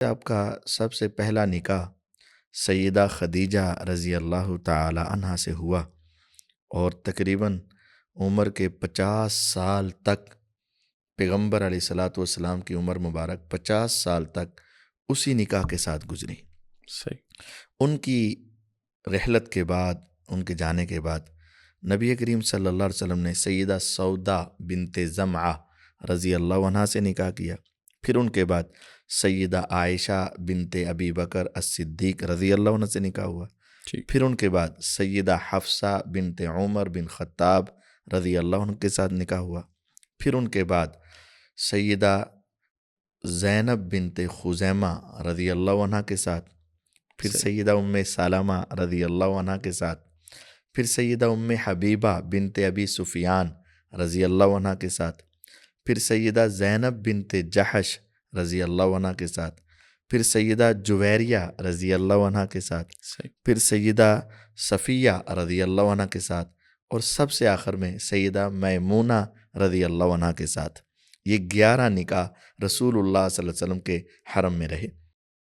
آپ کا سب سے پہلا نکاح سیدہ خدیجہ رضی اللہ تعالی عنہا سے ہوا، اور تقریباً عمر کے 50 سال تک پیغمبر علیہ الصلاۃ والسلام کی عمر مبارک 50 سال تک اسی نکاح کے ساتھ گزری۔ صحیح۔ ان کی رحلت کے بعد، ان کے جانے کے بعد، نبی کریم صلی اللہ علیہ وسلم نے سیدہ سودا بنت زمعہ رضی اللہ عنہا سے نکاح کیا۔ پھر ان کے بعد سیدہ عائشہ بنت ابی بکر الصدیق رضی اللہ عنہ سے نکاح ہوا۔ ٹھیک۔ پھر ان کے بعد سیدہ حفصہ بنت عمر بن خطاب رضی اللہ عنہ کے ساتھ نکاح ہوا۔ پھر ان کے بعد سیدہ زینب بنت خزیمہ رضی اللہ عنہ کے ساتھ، پھر صحیح۔ سیدہ ام سلمہ رضی اللہ عنہ کے ساتھ، پھر سیدہ ام حبیبہ بنت ابی سفیان رضی اللہ عنہ کے ساتھ، پھر سیدہ زینب بنت جحش رضی اللہ عنہ کے ساتھ، پھر سیدہ جویریہ رضی اللہ عنہ کے ساتھ، صحیح۔ پھر سیدہ صفیہ رضی اللہ عنہ کے ساتھ، اور سب سے آخر میں سیدہ میمونہ رضی اللہ عنہ کے ساتھ۔ یہ 11 نکاح رسول اللہ صلی اللہ علیہ وسلم کے حرم میں رہے۔